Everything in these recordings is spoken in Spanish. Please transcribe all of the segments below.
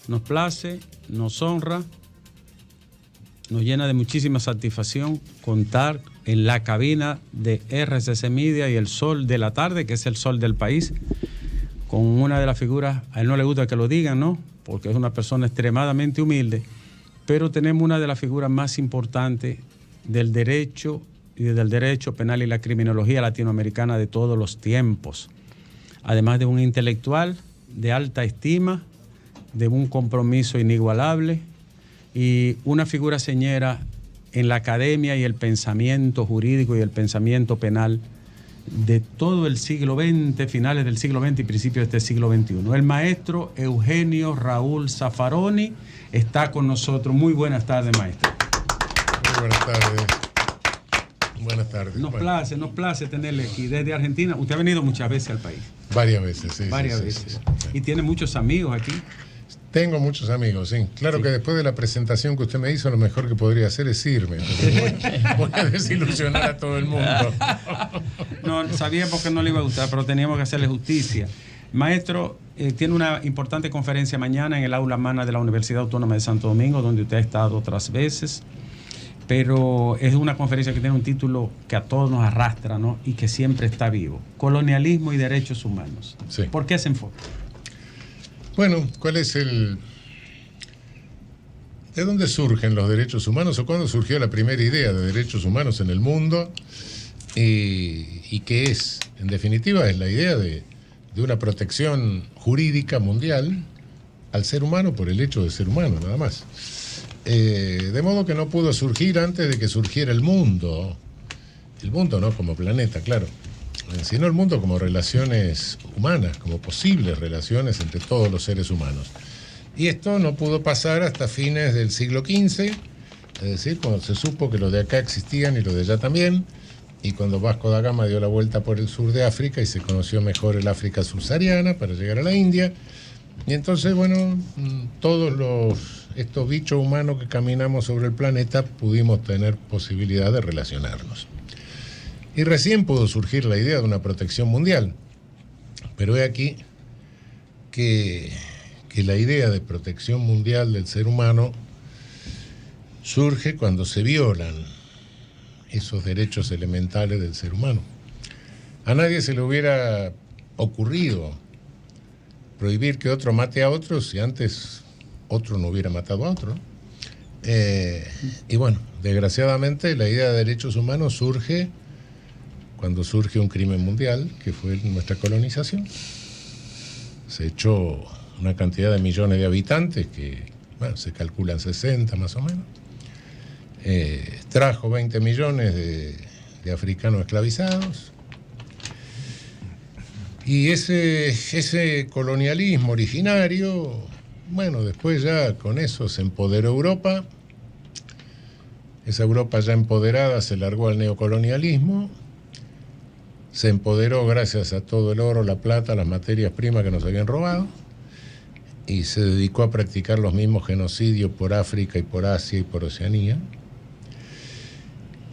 nos place, nos honra, nos llena de muchísima satisfacción contar en la cabina de RCC Media y el Sol de la Tarde, que es el Sol del país, con una de las figuras, a él no le gusta que lo digan, ¿no? Porque es una persona extremadamente humilde, pero tenemos una de las figuras más importantes del derecho y del derecho penal y la criminología latinoamericana de todos los tiempos. Además de un intelectual de alta estima, de un compromiso inigualable y una figura señera en la academia y el pensamiento jurídico y el pensamiento penal de todo el siglo XX, finales del siglo XX y principios de este siglo XXI. El maestro Eugenio Raúl Zaffaroni está con nosotros. Muy buenas tardes, maestro. Muy buenas tardes. Buenas tardes. Nos place tenerle aquí desde Argentina. Usted ha venido muchas veces al país. Varias veces, sí. Varias veces. Sí. Y tiene muchos amigos aquí. Tengo muchos amigos, sí. Claro sí. Que después de la presentación que usted me hizo, lo mejor que podría hacer es irme. Voy a desilusionar a todo el mundo. No, sabíamos que no le iba a gustar, pero teníamos que hacerle justicia. Maestro, tiene una importante conferencia mañana en el aula magna de la Universidad Autónoma de Santo Domingo, donde usted ha estado otras veces. Pero es una conferencia que tiene un título que a todos nos arrastra, ¿no? Y que siempre está vivo. Colonialismo y derechos humanos. Sí. ¿Por qué se enfoca? Bueno, ¿cuál es el...? ¿De dónde surgen los derechos humanos o cuándo surgió la primera idea de derechos humanos en el mundo? ¿Y qué es? En definitiva, es la idea de una protección jurídica mundial al ser humano por el hecho de ser humano, nada más. De modo que no pudo surgir antes de que surgiera el mundo. El mundo no como planeta, claro, sino el mundo como relaciones humanas, como posibles relaciones entre todos los seres humanos. Y esto no pudo pasar hasta fines del siglo XV, es decir, cuando se supo que los de acá existían y los de allá también, y cuando Vasco da Gama dio la vuelta por el sur de África y se conoció mejor el África subsahariana para llegar a la India. Y entonces, bueno, todos estos bichos humanos que caminamos sobre el planeta pudimos tener posibilidad de relacionarnos. Y recién pudo surgir la idea de una protección mundial. Pero he aquí que la idea de protección mundial del ser humano surge cuando se violan esos derechos elementales del ser humano. A nadie se le hubiera ocurrido prohibir que otro mate a otro si antes otro no hubiera matado a otro. Y bueno, desgraciadamente la idea de derechos humanos surge cuando surge un crimen mundial, que fue nuestra colonización. Se echó una cantidad de millones de habitantes, que bueno, se calculan 60 más o menos. Trajo 20 millones de africanos esclavizados. Y ese colonialismo originario, bueno, después ya con eso se empoderó Europa. Esa Europa ya empoderada se largó al neocolonialismo. Se empoderó gracias a todo el oro, la plata, las materias primas que nos habían robado. Y se dedicó a practicar los mismos genocidios por África y por Asia y por Oceanía.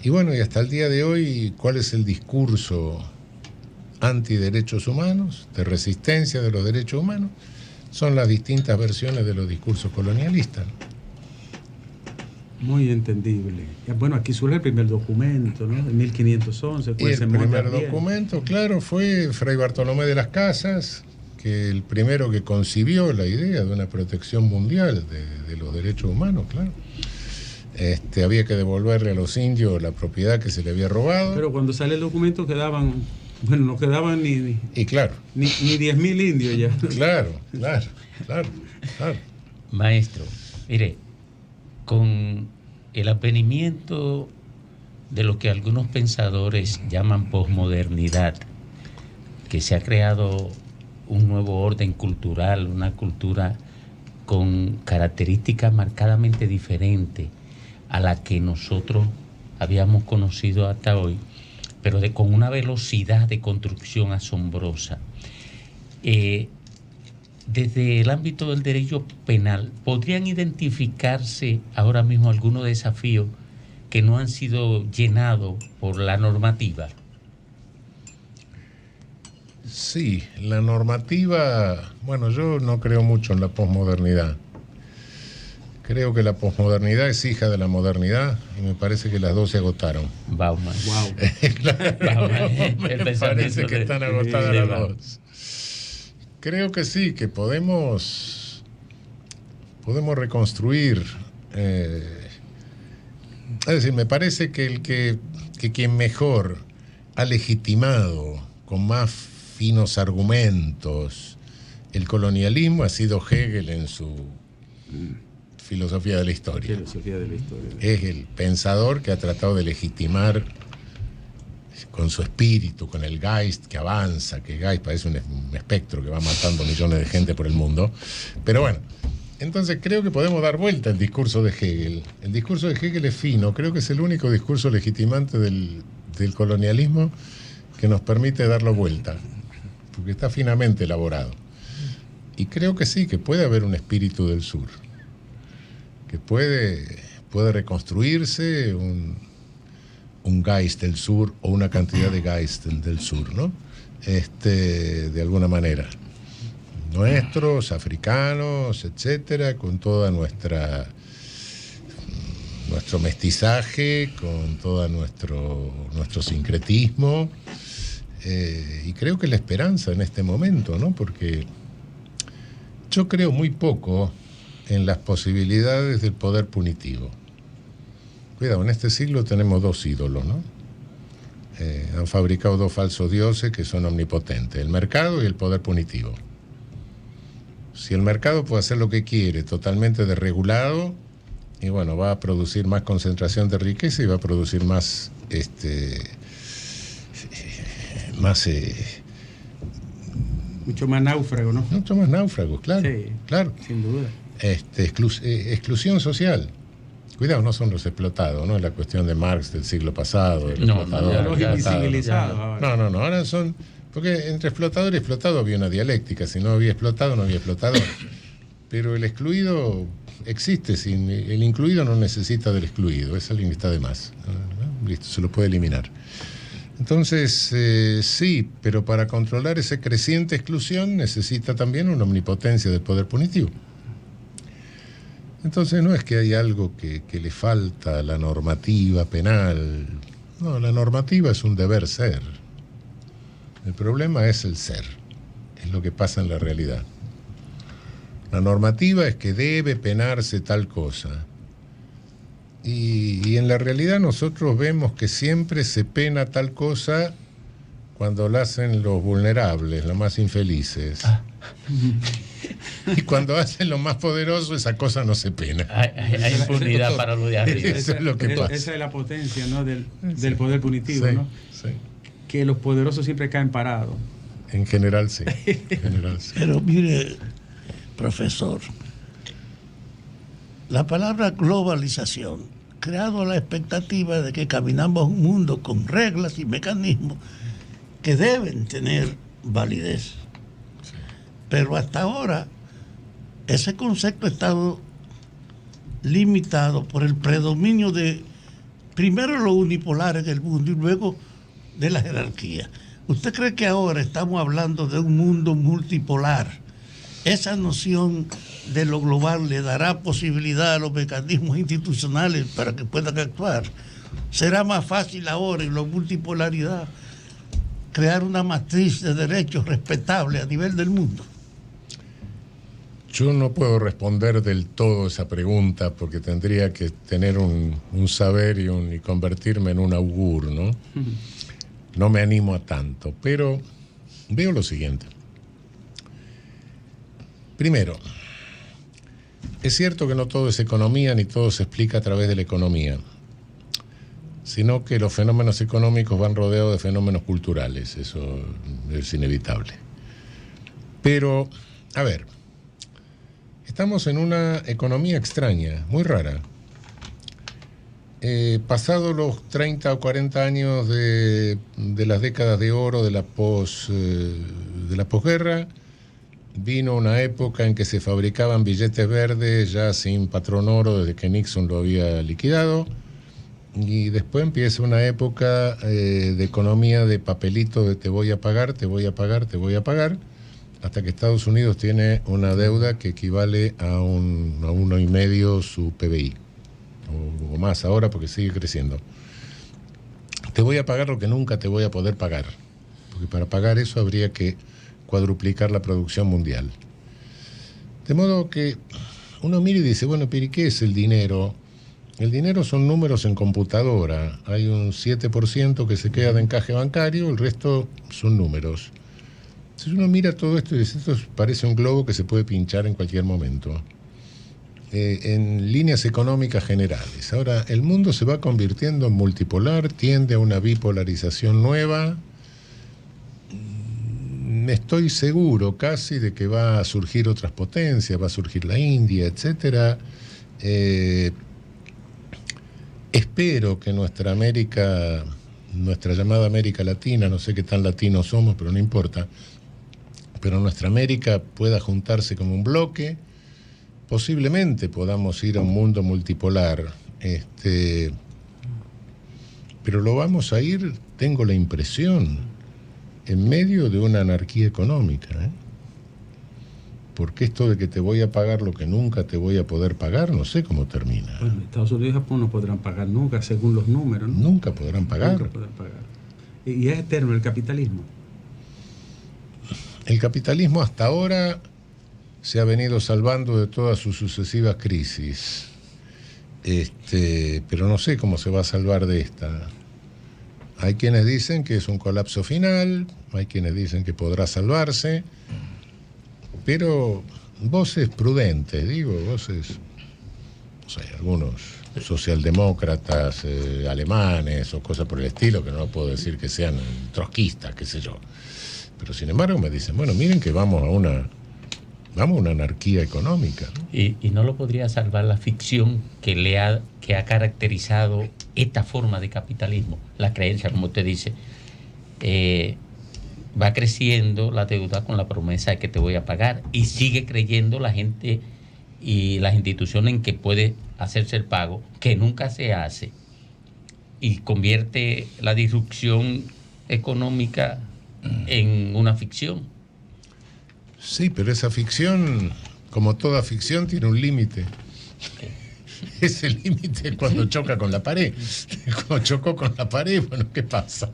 Y bueno, y hasta el día de hoy, ¿cuál es el discurso antiderechos humanos, de resistencia de los derechos humanos? Son las distintas versiones de los discursos colonialistas. Muy entendible. Bueno, aquí surge el primer documento, ¿no? En 1511. Y el primer documento, claro, fue Fray Bartolomé de las Casas, que el primero que concibió la idea de una protección mundial de los derechos humanos, claro. Había que devolverle a los indios la propiedad que se le había robado. Pero cuando sale el documento quedaban, bueno, no quedaban ni y claro, ni 10.000 indios ya. Claro. Maestro, mire, con el advenimiento de lo que algunos pensadores llaman posmodernidad, que se ha creado un nuevo orden cultural, una cultura con características marcadamente diferentes a la que nosotros habíamos conocido hasta hoy, pero con una velocidad de construcción asombrosa. Desde el ámbito del derecho penal, ¿podrían identificarse ahora mismo algunos desafíos que no han sido llenados por la normativa? Sí, la normativa, bueno, yo no creo mucho en la posmodernidad. Creo que la posmodernidad es hija de la modernidad y me parece que las dos se agotaron. Bauman. Wow. Claro, El me pensamiento parece que están agotadas de las Bauman. dos. Creo que sí, que podemos reconstruir. Es decir, me parece que quien mejor ha legitimado con más finos argumentos el colonialismo ha sido Hegel en su filosofía de la historia. Filosofía de la historia. Es el pensador que ha tratado de legitimar con su espíritu, con el Geist que avanza, que Geist parece un espectro que va matando millones de gente por el mundo. Pero bueno, entonces creo que podemos dar vuelta al discurso de Hegel. El discurso de Hegel es fino, creo que es el único discurso legitimante del colonialismo que nos permite darlo vuelta, porque está finamente elaborado. Y creo que sí, que puede haber un espíritu del sur, que puede reconstruirse un Geist del sur o una cantidad de Geist del sur, ¿no? De alguna manera. Nuestros, africanos, etcétera, con toda nuestro mestizaje, con todo nuestro sincretismo. Y creo que la esperanza en este momento, ¿no? Porque yo creo muy poco en las posibilidades del poder punitivo. Cuidado, en este siglo tenemos dos ídolos, ¿no? Han fabricado dos falsos dioses que son omnipotentes, el mercado y el poder punitivo. Si el mercado puede hacer lo que quiere, totalmente desregulado, y bueno, va a producir más concentración de riqueza y va a producir más Mucho más náufrago, ¿no? mucho más náufragos, claro. Sí, claro. sin duda. Exclusión social. Cuidado, no son los explotados, no es la cuestión de Marx del siglo pasado. Los invisibilizados ahora. No, ahora son... Porque entre explotador y explotado había una dialéctica, si no había explotado, no había explotador. Pero el excluido existe, el incluido no necesita del excluido, es alguien que está de más. Listo, se lo puede eliminar. Entonces, sí, pero para controlar esa creciente exclusión necesita también una omnipotencia del poder punitivo. Entonces no es que hay algo que le falta a la normativa penal. No, la normativa es un deber ser. El problema es el ser, es lo que pasa en la realidad. La normativa es que debe penarse tal cosa. Y en la realidad nosotros vemos que siempre se pena tal cosa cuando la hacen los vulnerables, los más infelices. Y cuando hacen los más poderosos, esa cosa no se pena. Hay impunidad para lo de arriba. Eso es lo que pasa. Esa es la potencia, ¿no? del poder punitivo, Sí, ¿no? sí. Que los poderosos siempre caen parados. En general sí. En general, sí. Pero mire, profesor, la palabra globalización, creado la expectativa de que caminamos un mundo con reglas y mecanismos que deben tener validez. Pero hasta ahora ese concepto ha estado limitado por el predominio de, primero, lo unipolar en el mundo y luego de la jerarquía. ¿Usted cree que ahora estamos hablando de un mundo multipolar? ¿Esa noción de lo global le dará posibilidad a los mecanismos institucionales para que puedan actuar? ¿Será más fácil ahora en la multipolaridad crear una matriz de derechos respetable a nivel del mundo? Yo no puedo responder del todo esa pregunta porque tendría que tener un saber y convertirme en un augur, ¿no? No me animo a tanto, pero veo lo siguiente. Primero, es cierto que no todo es economía ni todo se explica a través de la economía, sino que los fenómenos económicos van rodeados de fenómenos culturales, eso es inevitable. Pero, a ver, estamos en una economía extraña, muy rara. Pasado los 30 o 40 años de las décadas de oro de la posguerra, vino una época en que se fabricaban billetes verdes ya sin patrón oro desde que Nixon lo había liquidado, y después empieza una época de economía de papelito de te voy a pagar, te voy a pagar, te voy a pagar, hasta que Estados Unidos tiene una deuda que equivale a 1,5 su PBI, o más ahora porque sigue creciendo. Te voy a pagar lo que nunca te voy a poder pagar, porque para pagar eso habría que cuadruplicar la producción mundial. De modo que uno mira y dice, bueno, pero ¿y qué es el dinero? El dinero son números en computadora. Hay un 7% que se queda de encaje bancario, el resto son números. Si uno mira todo esto y dice, esto parece un globo que se puede pinchar en cualquier momento. En líneas económicas generales. Ahora, el mundo se va convirtiendo en multipolar, tiende a una bipolarización nueva. Estoy seguro casi de que va a surgir otras potencias, va a surgir la India, etcétera. Espero que nuestra América, nuestra llamada América Latina, no sé qué tan latinos somos, pero no importa, pero nuestra América pueda juntarse como un bloque. Posiblemente podamos ir a un mundo multipolar, pero lo vamos a ir, tengo la impresión, en medio de una anarquía económica, porque esto de que te voy a pagar lo que nunca te voy a poder pagar, no sé cómo termina. Bueno, Estados Unidos y Japón no podrán pagar nunca, según los números, ¿no? Nunca podrán pagar. Nunca podrán pagar. Y es eterno el capitalismo. El capitalismo hasta ahora se ha venido salvando de todas sus sucesivas crisis, pero no sé cómo se va a salvar de esta. Hay quienes dicen que es un colapso final, hay quienes dicen que podrá salvarse, pero voces prudentes, voces, no sé, algunos socialdemócratas alemanes o cosas por el estilo, que no puedo decir que sean trotskistas, qué sé yo. Pero sin embargo me dicen, bueno, miren que vamos a una anarquía económica, ¿no? Y no lo podría salvar la ficción que ha caracterizado esta forma de capitalismo, la creencia, como usted dice. Va creciendo la deuda con la promesa de que te voy a pagar y sigue creyendo la gente y las instituciones en que puede hacerse el pago, que nunca se hace, y convierte la disrupción económica en una ficción. Sí, pero esa ficción, como toda ficción, tiene un límite. Ese límite es cuando choca con la pared. Cuando chocó con la pared, bueno, ¿qué pasa?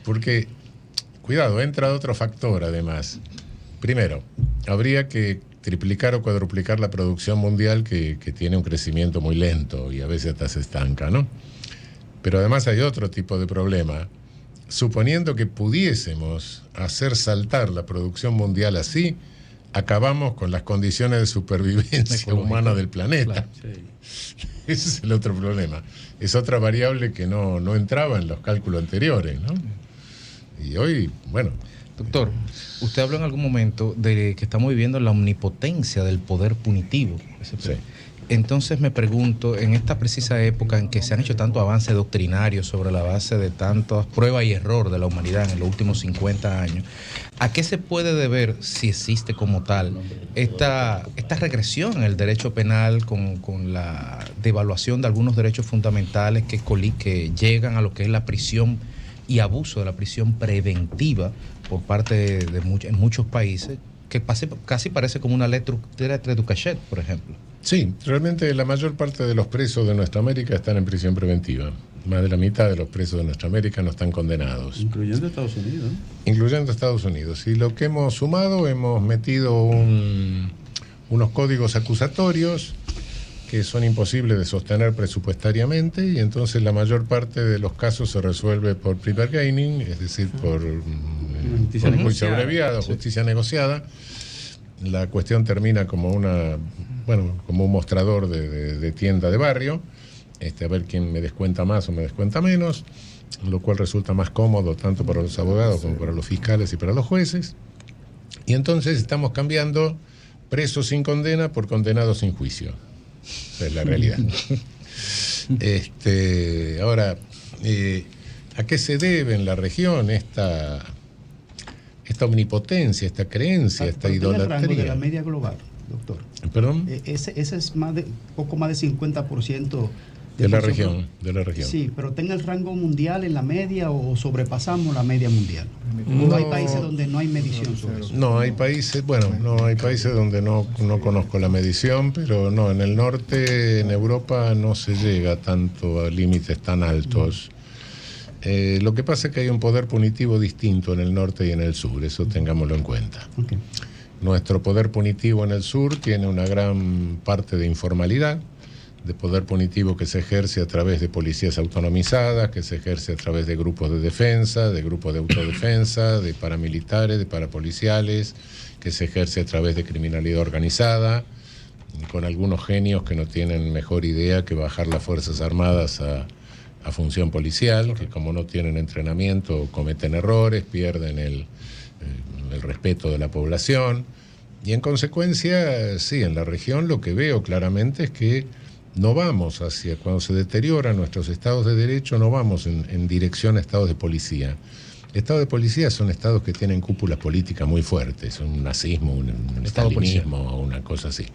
Porque, cuidado, entra otro factor además. Primero, habría que triplicar o cuadruplicar la producción mundial que tiene un crecimiento muy lento y a veces hasta se estanca, ¿no? Pero además hay otro tipo de problema. Suponiendo que pudiésemos hacer saltar la producción mundial así, acabamos con las condiciones de supervivencia humana del planeta. Claro, sí. Ese es el otro problema. Es otra variable que no entraba en los cálculos anteriores, ¿no? Y hoy, bueno. Doctor, usted habló en algún momento de que estamos viviendo la omnipotencia del poder punitivo. Sí. Entonces me pregunto, en esta precisa época en que se han hecho tanto avance doctrinario sobre la base de tantas pruebas y error de la humanidad en los últimos 50 años, ¿a qué se puede deber, si existe como tal, esta regresión en el derecho penal con la devaluación de algunos derechos fundamentales que llegan a lo que es la prisión y abuso de la prisión preventiva por parte en muchos países, que casi parece como una lettre du cachet, por ejemplo? Sí, realmente la mayor parte de los presos de nuestra América están en prisión preventiva. Más de la mitad de los presos de nuestra América no están condenados. Incluyendo Estados Unidos. Incluyendo Estados Unidos. Y lo que hemos sumado, hemos metido unos códigos acusatorios que son imposibles de sostener presupuestariamente, y entonces la mayor parte de los casos se resuelve por plea bargaining, es decir, por juicio abreviado, justicia negociada. La cuestión termina como como un mostrador de tienda de barrio, a ver quién me descuenta más o me descuenta menos, lo cual resulta más cómodo tanto para los abogados como para los fiscales y para los jueces. Y entonces estamos cambiando presos sin condena por condenados sin juicio. Esa es la realidad. Ahora, ¿a qué se debe en la región esta omnipotencia, esta creencia, esta idolatría? El rango de la media global, doctor. ¿Perdón? Ese es poco más de 50% De la región. Sí, pero ¿está en el rango mundial, en la media o sobrepasamos la media mundial? ¿O hay países donde no hay medición sobre eso? No, hay países, hay países donde no conozco la medición, pero no, en el norte, en Europa, no se llega tanto a límites tan altos. Lo que pasa es que hay un poder punitivo distinto en el norte y en el sur, eso tengámoslo en cuenta. Okay. Nuestro poder punitivo en el sur tiene una gran parte de informalidad, de poder punitivo que se ejerce a través de policías autonomizadas, que se ejerce a través de grupos de defensa, de grupos de autodefensa, de paramilitares, de parapoliciales, que se ejerce a través de criminalidad organizada, con algunos genios que no tienen mejor idea que bajar las Fuerzas Armadas a función policial, que como no tienen entrenamiento cometen errores, pierden el respeto de la población. Y en consecuencia, sí, en la región lo que veo claramente es que no vamos hacia, cuando se deterioran nuestros estados de derecho, no vamos en dirección a estados de policía. Estados de policía son estados que tienen cúpulas políticas muy fuertes, un nazismo, un estalinismo o una cosa así.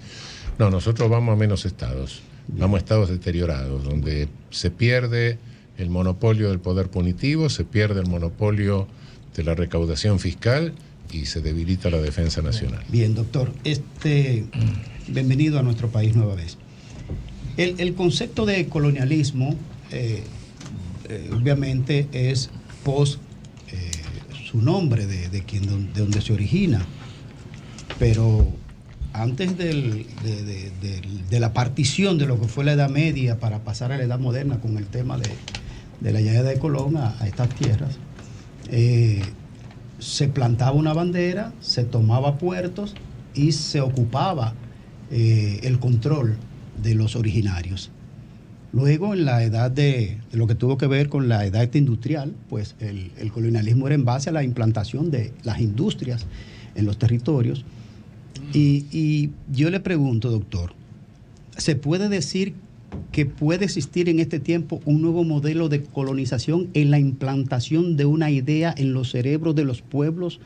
No, nosotros vamos a menos estados, vamos a estados deteriorados, donde se pierde el monopolio del poder punitivo, se pierde el monopolio de la recaudación fiscal y se debilita la defensa nacional. Bien, doctor, bienvenido a nuestro país nueva vez. El concepto de colonialismo, obviamente, es su nombre de donde se origina, pero antes de la partición de lo que fue la Edad Media para pasar a la Edad Moderna con el tema de la llegada de Colón a estas tierras, se plantaba una bandera, se tomaba puertos y se ocupaba el control de los originarios. Luego, en la edad de lo que tuvo que ver con la edad industrial, pues el colonialismo era en base a la implantación de las industrias en los territorios. Y yo le pregunto, doctor, ¿se puede decir que puede existir en este tiempo un nuevo modelo de colonización en la implantación de una idea en los cerebros de los pueblos?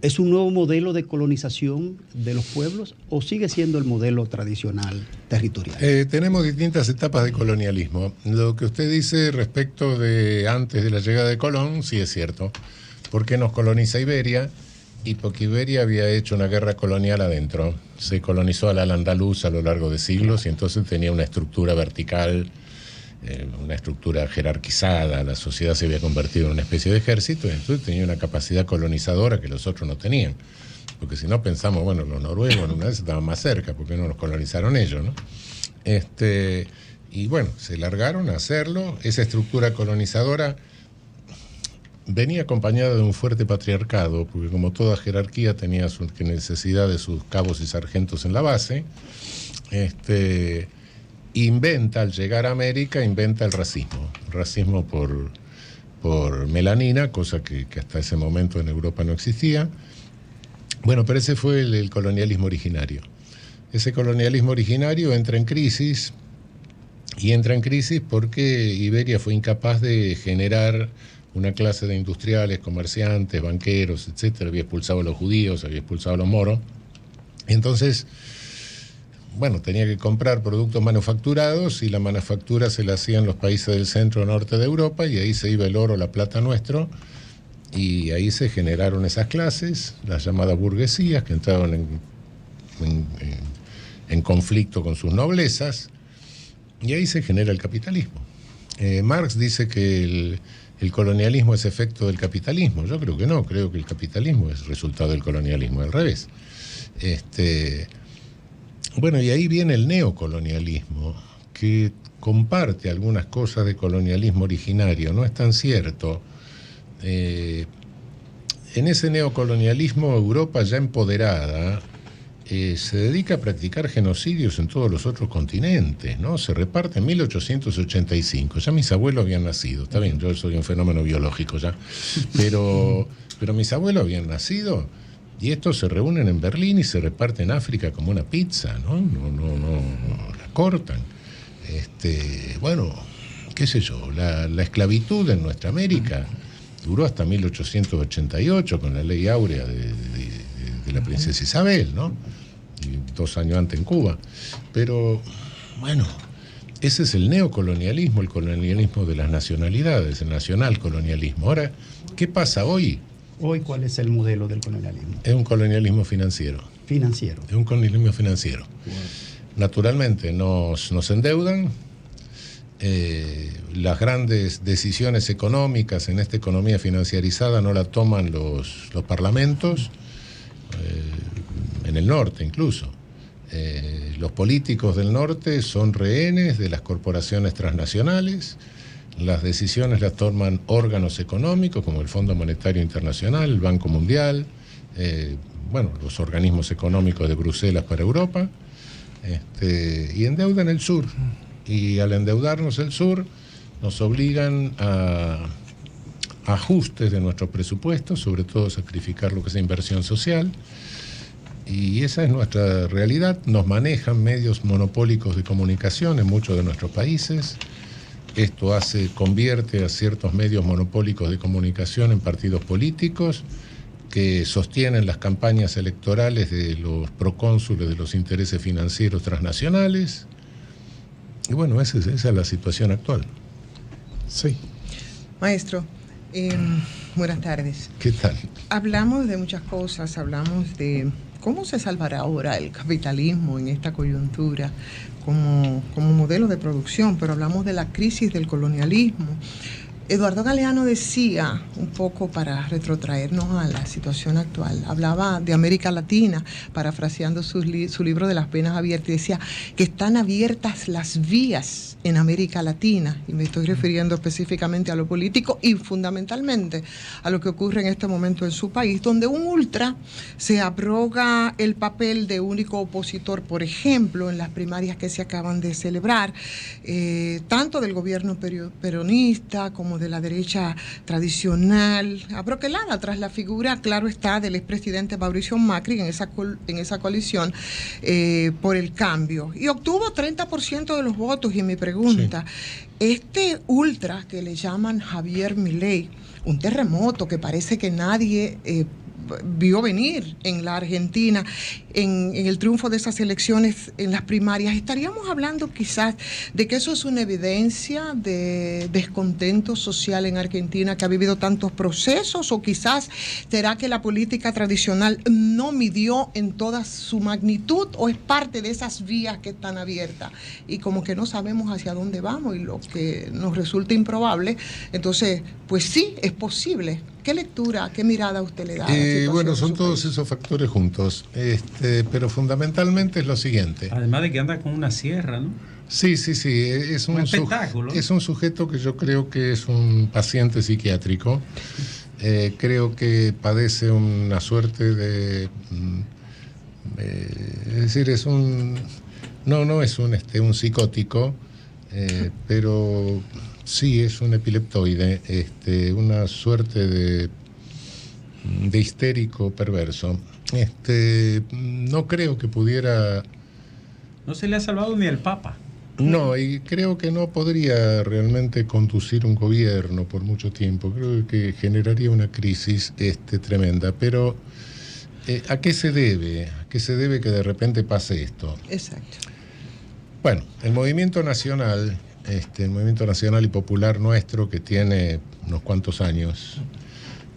¿Es un nuevo modelo de colonización de los pueblos o sigue siendo el modelo tradicional territorial? Tenemos distintas etapas de colonialismo. Lo que usted dice respecto de antes de la llegada de Colón, sí es cierto. Porque nos coloniza Iberia y porque Iberia había hecho una guerra colonial adentro. Se colonizó al andaluz a lo largo de siglos y entonces tenía una estructura vertical, una estructura jerarquizada, la sociedad se había convertido en una especie de ejército y entonces tenía una capacidad colonizadora que los otros no tenían. Porque si no pensamos, bueno, los noruegos en una vez estaban más cerca, ¿por qué no los colonizaron ellos, no? Y bueno, se largaron a hacerlo. Esa estructura colonizadora venía acompañada de un fuerte patriarcado, porque como toda jerarquía tenía su necesidad de sus cabos y sargentos en la base. Inventa, al llegar a América, inventa el racismo por melanina, cosa que hasta ese momento en Europa no existía. Bueno, pero ese fue el colonialismo originario. Ese colonialismo originario entra en crisis, y entra en crisis porque Iberia fue incapaz de generar una clase de industriales, comerciantes, banqueros, etcétera. Había expulsado a los judíos, había expulsado a los moros. Entonces, bueno, tenía que comprar productos manufacturados y la manufactura se la hacían los países del centro norte de Europa y ahí se iba el oro, la plata nuestro y ahí se generaron esas clases, las llamadas burguesías, que entraban en conflicto con sus noblezas y ahí se genera el capitalismo. Marx dice que el colonialismo es efecto del capitalismo. Yo creo que no, creo que el capitalismo es resultado del colonialismo, al revés. Bueno, y ahí viene el neocolonialismo, que comparte algunas cosas de colonialismo originario, no es tan cierto. En ese neocolonialismo, Europa ya empoderada se dedica a practicar genocidios en todos los otros continentes, ¿no? Se reparte en 1885, ya mis abuelos habían nacido, está bien, yo soy un fenómeno biológico ya, pero mis abuelos habían nacido. Y estos se reúnen en Berlín y se reparten África como una pizza, ¿no? No la cortan. Bueno, qué sé yo, la esclavitud en nuestra América duró hasta 1888 con la ley áurea de la princesa Isabel, ¿no? Y 2 años antes en Cuba. Pero, bueno, Ese es el neocolonialismo, el colonialismo de las nacionalidades, el nacionalcolonialismo. Ahora, ¿qué pasa hoy? Hoy, ¿cuál es el modelo del colonialismo? Es un colonialismo financiero. Financiero. Es un colonialismo financiero. Wow. Naturalmente, nos endeudan. Las grandes decisiones económicas en esta economía financiarizada no la toman los parlamentos, en el norte incluso. Los políticos del norte son rehenes de las corporaciones transnacionales. Las decisiones las toman órganos económicos como el Fondo Monetario Internacional, el Banco Mundial, los organismos económicos de Bruselas para Europa, y endeudan el sur. Y al endeudarnos el sur, nos obligan a ajustes de nuestros presupuestos, sobre todo sacrificar lo que es inversión social. Y esa es nuestra realidad. Nos manejan medios monopólicos de comunicación en muchos de nuestros países. Esto convierte a ciertos medios monopólicos de comunicación en partidos políticos que sostienen las campañas electorales de los procónsules de los intereses financieros transnacionales. Y bueno, esa es la situación actual. Sí. Maestro, buenas tardes. ¿Qué tal? Hablamos de muchas cosas, hablamos de cómo se salvará ahora el capitalismo en esta coyuntura como modelo de producción, pero hablamos de la crisis del colonialismo. Eduardo Galeano decía, un poco para retrotraernos a la situación actual, hablaba de América Latina, parafraseando su libro de las penas abiertas, y decía que están abiertas las vías en América Latina, y me estoy refiriendo específicamente a lo político y fundamentalmente a lo que ocurre en este momento en su país, donde un ultra se abroga el papel de único opositor, por ejemplo, en las primarias que se acaban de celebrar, tanto del gobierno peronista como de la derecha tradicional, abroquelada tras la figura, claro está, del expresidente Mauricio Macri en esa coalición por el cambio. Y obtuvo 30% de los votos. Y mi pregunta, sí. Este ultra que le llaman Javier Milei, un terremoto que parece que nadie vio venir en la Argentina, en el triunfo de esas elecciones en las primarias, estaríamos hablando quizás de que eso es una evidencia de descontento social en Argentina, que ha vivido tantos procesos, o quizás será que la política tradicional no midió en toda su magnitud, o es parte de esas vías que están abiertas y como que no sabemos hacia dónde vamos, y lo que nos resulta improbable. Entonces, pues sí, es posible. ¿Qué lectura, qué mirada usted le da a la situación? Bueno, son todos esos factores juntos, pero fundamentalmente es lo siguiente. Además de que anda con una sierra, ¿no? Sí, es un espectáculo. Es un sujeto que yo creo que es un paciente psiquiátrico. Creo que padece una suerte de... es decir, no es un psicótico, pero... Sí, es un epileptoide, una suerte de histérico perverso. No creo que pudiera... No se le ha salvado ni el Papa. No, y creo que no podría realmente conducir un gobierno por mucho tiempo. Creo que generaría una crisis tremenda. Pero, ¿a qué se debe? ¿A qué se debe que de repente pase esto? Exacto. Bueno, el movimiento nacional... el movimiento nacional y popular nuestro, que tiene unos cuantos años,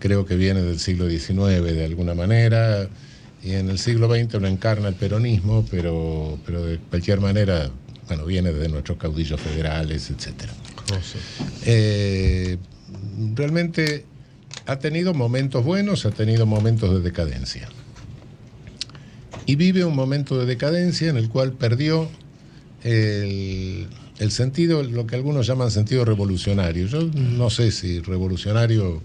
creo que viene del siglo XIX de alguna manera, y en el siglo XX lo encarna el peronismo, pero de cualquier manera, bueno, viene de nuestros caudillos federales, etc. Realmente ha tenido momentos buenos, ha tenido momentos de decadencia. Y vive un momento de decadencia en el cual perdió el sentido, lo que algunos llaman sentido revolucionario. Yo no sé si revolucionario...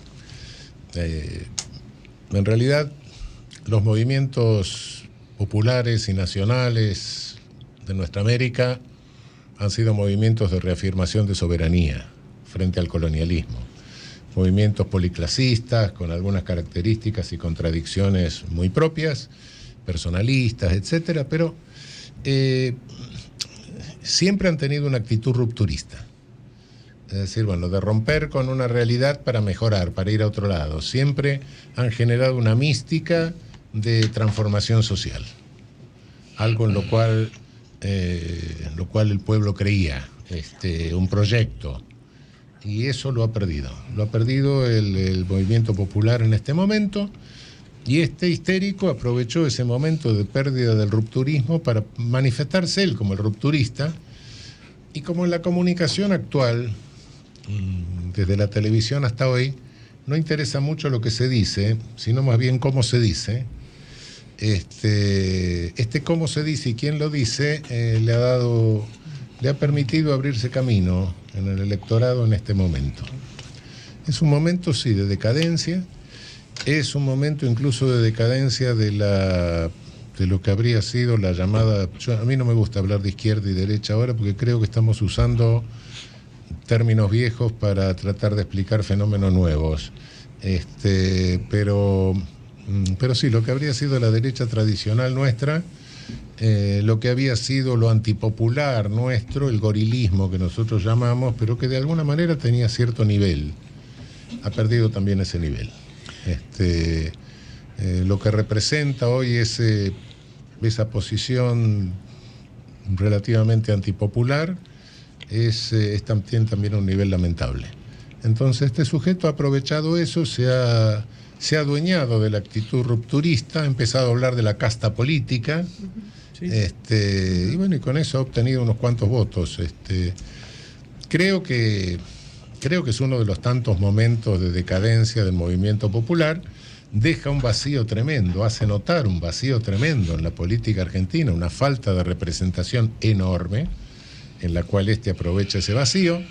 en realidad, los movimientos populares y nacionales de nuestra América han sido movimientos de reafirmación de soberanía frente al colonialismo. Movimientos policlasistas con algunas características y contradicciones muy propias, personalistas, etcétera, pero... siempre han tenido una actitud rupturista. Es decir, bueno, de romper con una realidad para mejorar, para ir a otro lado. Siempre han generado una mística de transformación social. Algo en lo cual el pueblo creía. un proyecto. Y eso lo ha perdido. Lo ha perdido el movimiento popular en este momento. Y este histérico aprovechó ese momento de pérdida del rupturismo para manifestarse él como el rupturista. Y como en la comunicación actual, desde la televisión hasta hoy, no interesa mucho lo que se dice, sino más bien cómo se dice. Cómo se dice y quién lo dice le ha permitido abrirse camino en el electorado en este momento. Es un momento, sí, de decadencia. Es un momento incluso de decadencia de lo que habría sido la llamada... a mí no me gusta hablar de izquierda y derecha ahora porque creo que estamos usando términos viejos para tratar de explicar fenómenos nuevos. Pero sí, lo que habría sido la derecha tradicional nuestra, lo que había sido lo antipopular nuestro, el gorilismo que nosotros llamamos, pero que de alguna manera tenía cierto nivel. Ha perdido también ese nivel. Lo que representa hoy esa posición relativamente antipopular es también un nivel lamentable. Entonces este sujeto ha aprovechado eso, se ha adueñado de la actitud rupturista, ha empezado a hablar de la casta política, sí. Y con eso ha obtenido unos cuantos votos. Creo que es uno de los tantos momentos de decadencia del movimiento popular. Deja un vacío tremendo, hace notar un vacío tremendo en la política argentina, una falta de representación enorme, en la cual aprovecha ese vacío,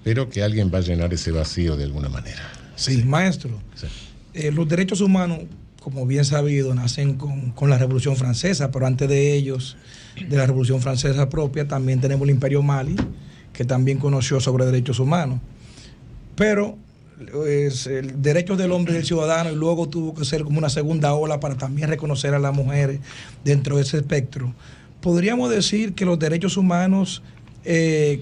pero que alguien va a llenar ese vacío de alguna manera. Sí, maestro. Sí. Los derechos humanos, como bien sabido, nacen con la Revolución Francesa, pero antes de ellos, de la Revolución Francesa propia, también tenemos el Imperio Mali, que también conoció sobre derechos humanos. Pero el derecho del hombre y del ciudadano, y luego tuvo que ser como una segunda ola para también reconocer a las mujeres dentro de ese espectro. Podríamos decir que los derechos humanos,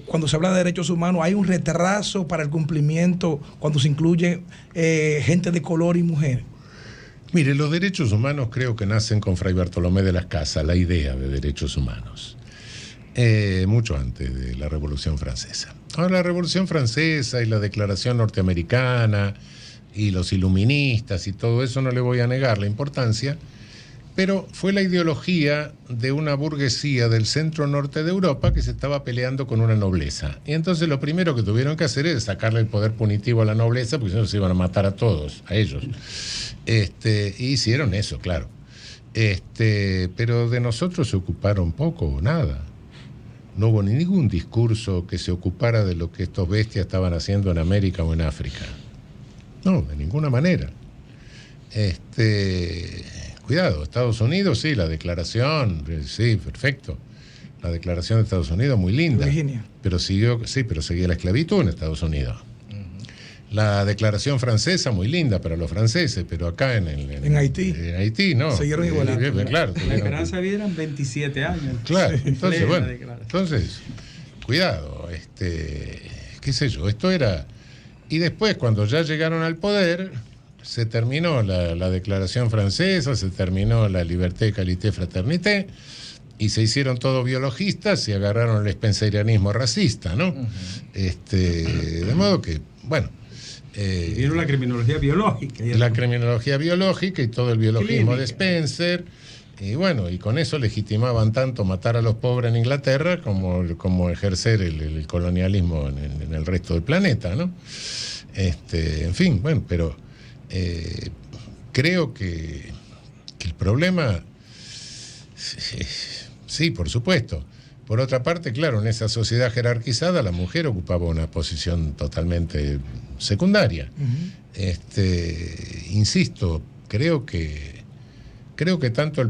cuando se habla de derechos humanos, hay un retraso para el cumplimiento cuando se incluye gente de color y mujer. Mire, los derechos humanos creo que nacen con Fray Bartolomé de las Casas, la idea de derechos humanos. Mucho antes de la Revolución Francesa. Ahora, la Revolución Francesa y la Declaración Norteamericana y los iluministas y todo eso, no le voy a negar la importancia, pero fue la ideología de una burguesía del centro-norte de Europa que se estaba peleando con una nobleza. Y entonces lo primero que tuvieron que hacer es sacarle el poder punitivo a la nobleza, porque si no se iban a matar a todos, a ellos. Y hicieron eso, claro. Pero de nosotros se ocuparon poco o nada. No hubo ningún discurso que se ocupara de lo que estos bestias estaban haciendo en América o en África. No, de ninguna manera. Cuidado, Estados Unidos, sí, la declaración, sí, perfecto. La declaración de Estados Unidos, muy linda. Virginia. Pero seguía la esclavitud en Estados Unidos. La declaración francesa, muy linda para los franceses, pero acá en Haití. En Haití, no. Siguieron igual. Claro, la esperanza de vida eran 27 años. Claro, entonces, cuidado, qué sé yo, esto era... Y después, cuando ya llegaron al poder, se terminó la declaración francesa, se terminó la liberté, égalité, fraternité, y se hicieron todos biologistas y agarraron el spencerianismo racista, ¿no? De modo que, bueno... vieron la criminología biológica. La criminología biológica y todo el biologismo clínica de Spencer. Y bueno, y con eso legitimaban tanto matar a los pobres en Inglaterra como ejercer el colonialismo en el resto del planeta, ¿no? En fin, bueno, pero creo que el problema, sí, por supuesto. Por otra parte, claro, en esa sociedad jerarquizada la mujer ocupaba una posición totalmente secundaria. Insisto, creo que tanto el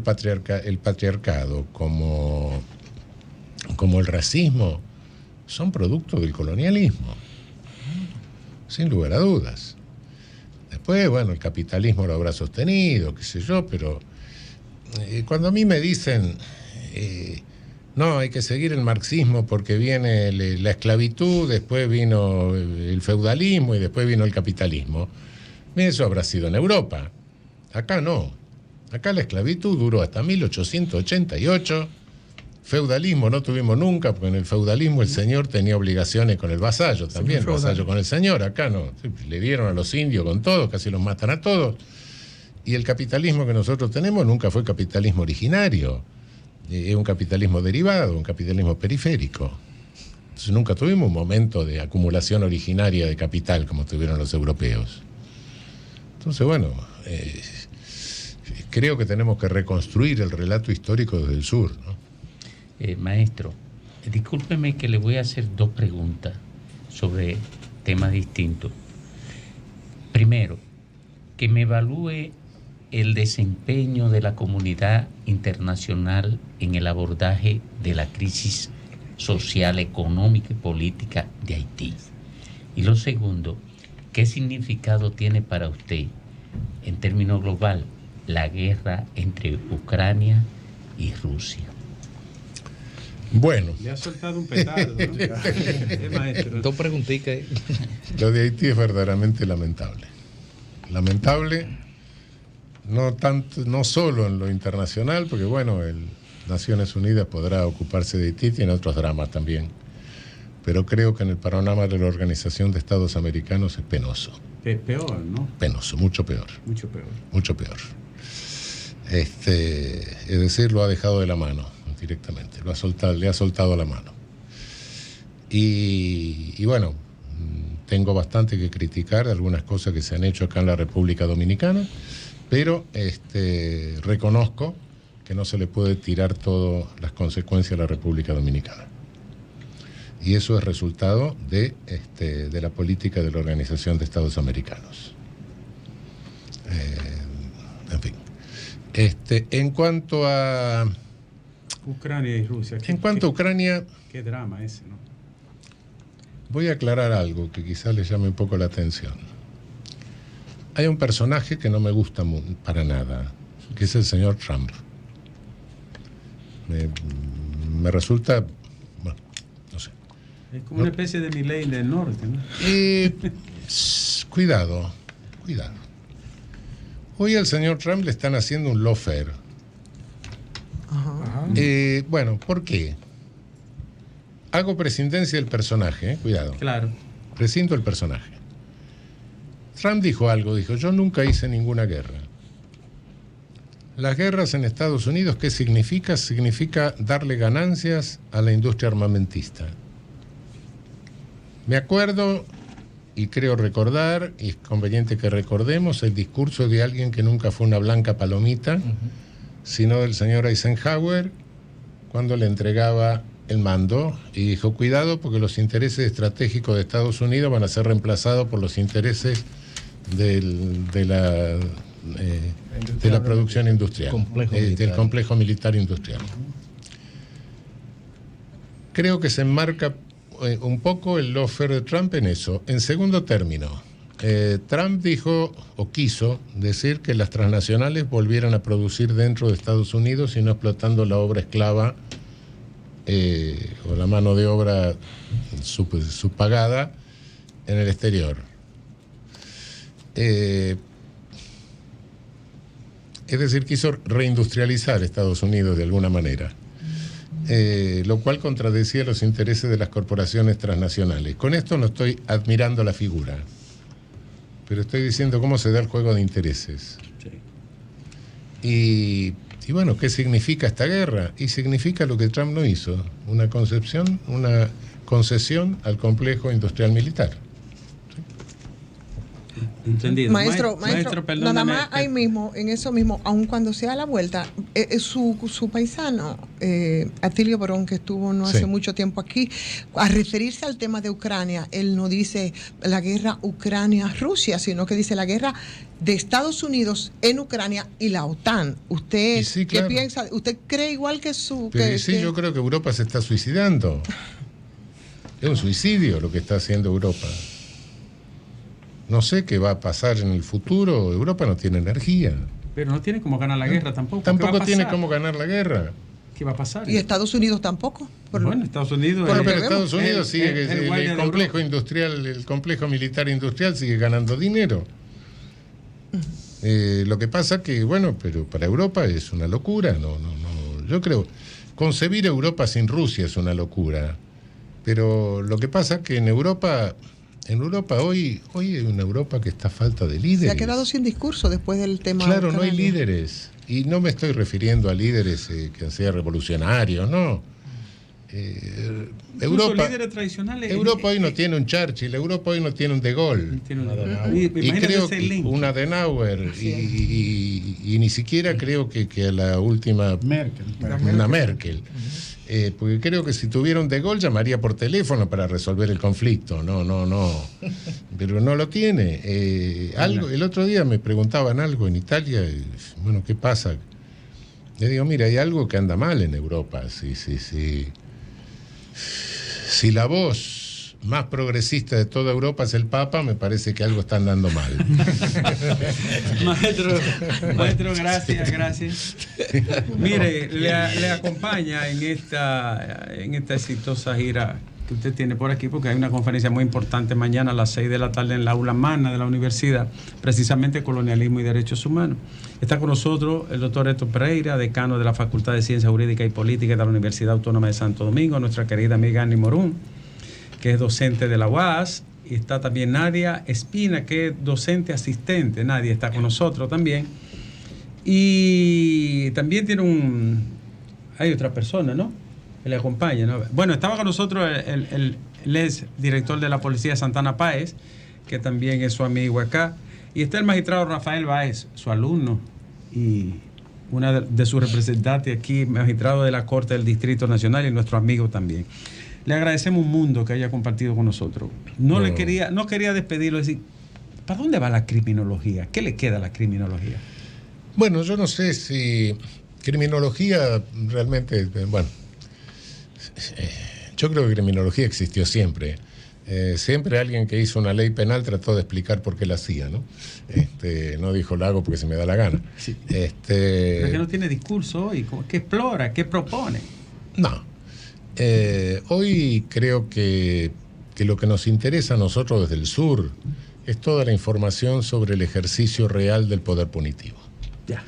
patriarcado como el racismo son producto del colonialismo, sin lugar a dudas. Después, bueno, el capitalismo lo habrá sostenido, qué sé yo, pero cuando a mí me dicen... no, hay que seguir el marxismo porque viene la esclavitud, después vino el feudalismo y después vino el capitalismo. Eso habrá sido en Europa. Acá no. Acá la esclavitud duró hasta 1888 Feudalismo no tuvimos nunca, porque en el feudalismo el señor tenía obligaciones con el vasallo también, el vasallo con el señor. Acá no, le dieron a los indios con todo, casi los matan a todos. Y el capitalismo que nosotros tenemos nunca fue capitalismo originario, es un capitalismo derivado, un capitalismo periférico. Entonces nunca tuvimos un momento de acumulación originaria de capital como tuvieron los europeos. Entonces, bueno, creo que tenemos que reconstruir el relato histórico desde el sur, ¿no? Maestro, discúlpeme que le voy a hacer dos preguntas sobre temas distintos. Primero, que me evalúe el desempeño de la comunidad internacional en el abordaje de la crisis social, económica y política de Haití. Y lo segundo, ¿qué significado tiene para usted, en términos global, la guerra entre Ucrania y Rusia? Bueno. Le ha soltado un petardo, ¿no? Maestro. Dos preguntitas. Lo de Haití es verdaderamente lamentable. Lamentable, no solo en lo internacional, porque bueno, Naciones Unidas podrá ocuparse de Haití, tiene otros dramas también. Pero creo que en el panorama de la Organización de Estados Americanos es penoso. Es peor, ¿no? Penoso, mucho peor. Mucho peor. Mucho peor. Es decir, lo ha dejado de la mano directamente, le ha soltado la mano. Y bueno, tengo bastante que criticar de algunas cosas que se han hecho acá en la República Dominicana, pero reconozco que no se le puede tirar todas las consecuencias a la República Dominicana. Y eso es resultado de la política de la Organización de Estados Americanos. En fin. En cuanto a Ucrania y Rusia. En cuanto a Ucrania, qué drama ese, ¿no? Voy a aclarar algo que quizás le llame un poco la atención. Hay un personaje que no me gusta para nada, que es el señor Trump. Me resulta, bueno, no sé. Es como una especie de Milei del norte, ¿no? Cuidado. Hoy al señor Trump le están haciendo un lawfare. Bueno, ¿por qué? Hago presidencia del personaje, cuidado. Claro. Prescinto el personaje. Trump dijo algo, yo nunca hice ninguna guerra. Las guerras en Estados Unidos, ¿qué significa? Significa darle ganancias a la industria armamentista. Me acuerdo, y creo recordar, y es conveniente que recordemos, el discurso de alguien que nunca fue una blanca palomita, sino del señor Eisenhower, cuando le entregaba el mando, y dijo, cuidado porque los intereses estratégicos de Estados Unidos van a ser reemplazados por los intereses de la producción industrial, del complejo militar industrial. Creo que se enmarca un poco el lawfare de Trump en eso. En segundo término, Trump dijo o quiso decir que las transnacionales volvieran a producir dentro de Estados Unidos y no explotando la obra esclava o la mano de obra subpagada en el exterior. Es decir, quiso reindustrializar Estados Unidos de alguna manera, lo cual contradecía los intereses de las corporaciones transnacionales. Con esto no estoy admirando la figura, pero estoy diciendo cómo se da el juego de intereses. Sí. Y bueno, ¿qué significa esta guerra? Y significa lo que Trump no hizo, una concesión al complejo industrial militar. Entendido. Maestro, perdóname, nada más ahí mismo, en eso mismo, aun cuando sea la vuelta, su paisano, Atilio Borón, que estuvo no hace mucho tiempo aquí, a referirse al tema de Ucrania, él no dice la guerra Ucrania-Rusia, sino que dice la guerra de Estados Unidos en Ucrania y la OTAN. ¿Usted sí, claro. qué piensa? ¿Usted cree igual que su...? Yo creo que Europa se está suicidando. Es un suicidio lo que está haciendo Europa. No sé qué va a pasar en el futuro. Europa no tiene energía. Pero no tiene cómo ganar la guerra tampoco. Tampoco tiene cómo ganar la guerra. ¿Qué va a pasar? ¿Y Estados Unidos tampoco? Bueno, Estados Unidos... Pero Estados Unidos sigue, el complejo industrial, el complejo militar industrial sigue ganando dinero. Lo que pasa que, bueno, pero para Europa es una locura. No. Yo creo, concebir Europa sin Rusia es una locura. Pero lo que pasa es que en Europa hoy hay una Europa que está a falta de líderes. Se ha quedado sin discurso después del tema. Claro, no hay líderes. Y no me estoy refiriendo a líderes que sean revolucionarios, no. Europa hoy no tiene un Churchill, Europa hoy no tiene un De Gaulle. Y creo que un Adenauer. Y ni siquiera creo que a la última una Merkel. Porque creo que si tuviera un De Gaulle llamaría por teléfono para resolver el conflicto. No. Pero no lo tiene. El otro día me preguntaban algo en Italia. Bueno, ¿qué pasa? Le digo, mira, hay algo que anda mal en Europa. Si la voz más progresista de toda Europa es el Papa, me parece que algo está andando mal. Maestro, gracias. Mire, le acompaña en esta exitosa gira que usted tiene por aquí, porque hay una conferencia muy importante mañana a las 6 de la tarde en la aula magna de la universidad, precisamente colonialismo y derechos humanos. Está con nosotros el doctor Héctor Pereira, decano de la Facultad de Ciencias Jurídicas y Políticas de la Universidad Autónoma de Santo Domingo, nuestra querida amiga Annie Morún, que es docente de la UAS, y está también Nadia Espina, que es docente asistente. Nadia está con nosotros también. Y también hay otra persona, ¿no?, que le acompaña, ¿no? Bueno, estaba con nosotros el ex director de la Policía, Santana Páez, que también es su amigo acá. Y está el magistrado Rafael Báez, su alumno, y una de sus representantes aquí, magistrado de la Corte del Distrito Nacional, y nuestro amigo también. Le agradecemos un mundo que haya compartido con nosotros. No quería despedirlo, decir, ¿para dónde va la criminología? ¿Qué le queda a la criminología? Bueno, yo no sé si criminología realmente, yo creo que criminología existió siempre. Siempre alguien que hizo una ley penal trató de explicar por qué la hacía, ¿no? No dijo la hago porque se me da la gana. Sí. Pero es que no tiene discurso hoy. ¿Qué explora? ¿Qué propone? No. Hoy creo que lo que nos interesa a nosotros desde el sur es toda la información sobre el ejercicio real del poder punitivo. Ya.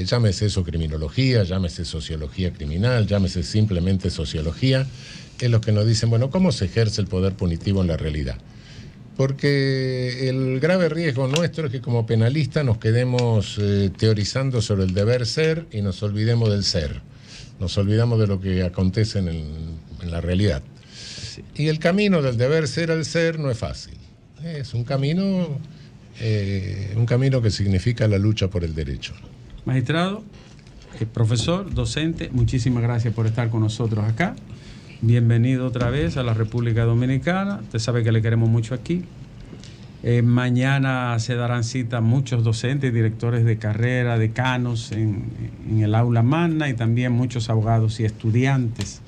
Llámese eso criminología, llámese sociología criminal, llámese simplemente sociología, es lo que nos dicen, bueno, ¿cómo se ejerce el poder punitivo en la realidad? Porque el grave riesgo nuestro es que como penalistas nos quedemos teorizando sobre el deber ser y nos olvidemos del ser, nos olvidamos de lo que acontece en la realidad. Sí. Y el camino del deber ser al ser no es fácil, es un camino que significa la lucha por el derecho. Magistrado, profesor, docente, muchísimas gracias por estar con nosotros acá. Bienvenido otra vez a la República Dominicana. Usted sabe que le queremos mucho aquí. Mañana se darán cita muchos docentes, directores de carrera, decanos en el aula magna, y también muchos abogados y estudiantes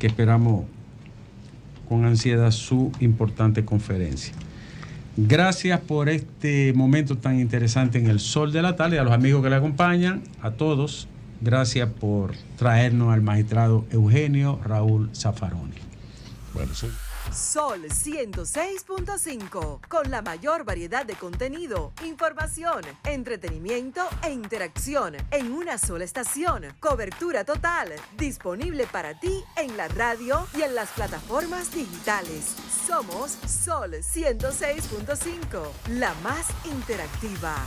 que esperamos con ansiedad su importante conferencia. Gracias por este momento tan interesante en el sol de la tarde, a los amigos que le acompañan, a todos. Gracias por traernos al magistrado Eugenio Raúl Zaffaroni. Bueno, sí. Sol 106.5, con la mayor variedad de contenido, información, entretenimiento e interacción en una sola estación. Cobertura total, disponible para ti en la radio y en las plataformas digitales. Somos Sol 106.5, la más interactiva.